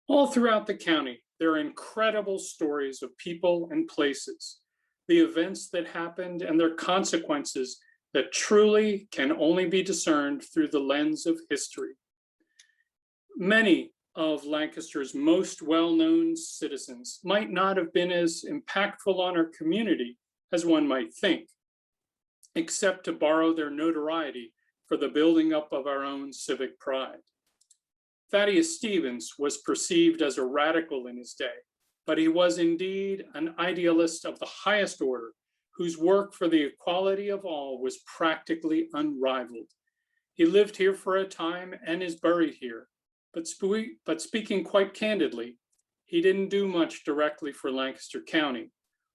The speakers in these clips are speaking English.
All throughout the county, there are incredible stories of people and places, the events that happened and their consequences that truly can only be discerned through the lens of history. Many of Lancaster's most well-known citizens might not have been as impactful on our community as one might think, except to borrow their notoriety for the building up of our own civic pride. Thaddeus Stevens was perceived as a radical in his day, but he was indeed an idealist of the highest order, whose work for the equality of all was practically unrivaled. He lived here for a time and is buried here, but speaking quite candidly, he didn't do much directly for Lancaster County,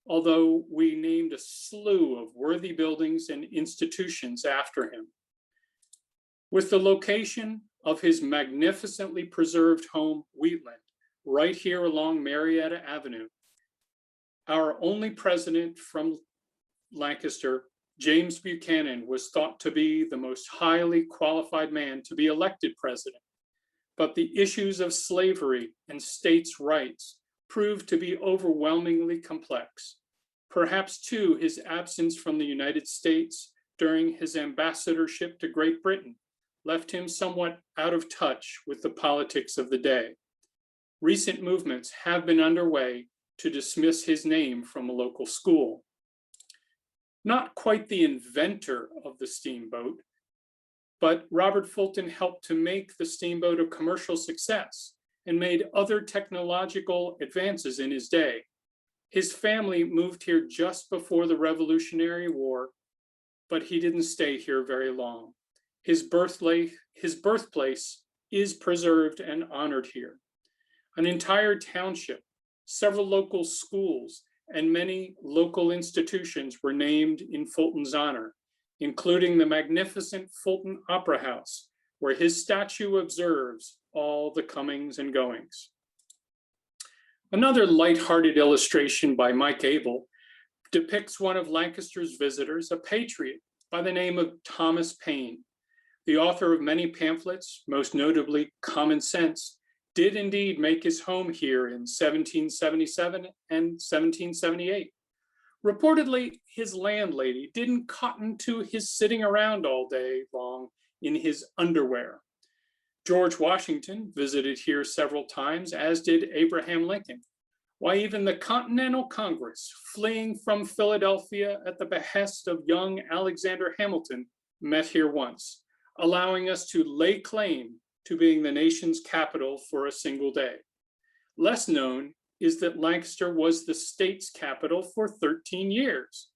although we named a slew of worthy buildings and institutions after him. With the location of his magnificently preserved home, Wheatland, right here along Marietta Avenue, our only president from Lancaster, James Buchanan, was thought to be the most highly qualified man to be elected president. But the issues of slavery and states' rights proved to be overwhelmingly complex. Perhaps, too, his absence from the United States during his ambassadorship to Great Britain left him somewhat out of touch with the politics of the day. Recent movements have been underway to dismiss his name from a local school. Not quite the inventor of the steamboat, but Robert Fulton helped to make the steamboat a commercial success and made other technological advances in his day. His family moved here just before the Revolutionary War, but he didn't stay here very long. His birthplace is preserved and honored here. An entire township, several local schools, and many local institutions were named in Fulton's honor, including the magnificent Fulton Opera House, where his statue observes all the comings and goings. Another lighthearted illustration by Mike Abel depicts one of Lancaster's visitors, a patriot by the name of Thomas Paine. The author of many pamphlets, most notably Common Sense, did indeed make his home here in 1777 and 1778. Reportedly, his landlady didn't cotton to his sitting around all day long in his underwear. George Washington visited here several times, as did Abraham Lincoln. Why, even the Continental Congress, fleeing from Philadelphia at the behest of young Alexander Hamilton, met here once, allowing us to lay claim to being the nation's capital for a single day. Less known is that Lancaster was the state's capital for 13 years.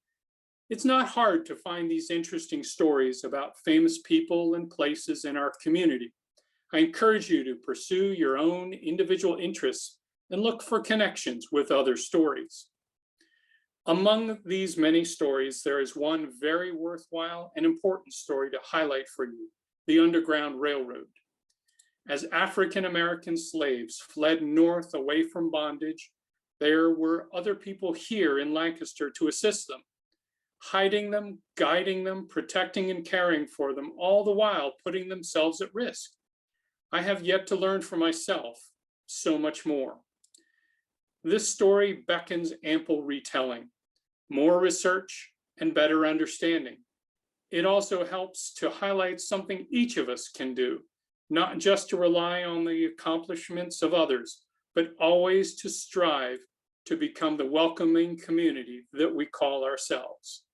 It's not hard to find these interesting stories about famous people and places in our community. I encourage you to pursue your own individual interests and look for connections with other stories. Among these many stories, there is one very worthwhile and important story to highlight for you: the Underground Railroad. As African-American slaves fled north away from bondage, there were other people here in Lancaster to assist them, hiding them, guiding them, protecting and caring for them, all the while putting themselves at risk. I have yet to learn for myself so much more. This story beckons ample retelling, more research, and better understanding. It also helps to highlight something each of us can do, not just to rely on the accomplishments of others, but always to strive to become the welcoming community that we call ourselves.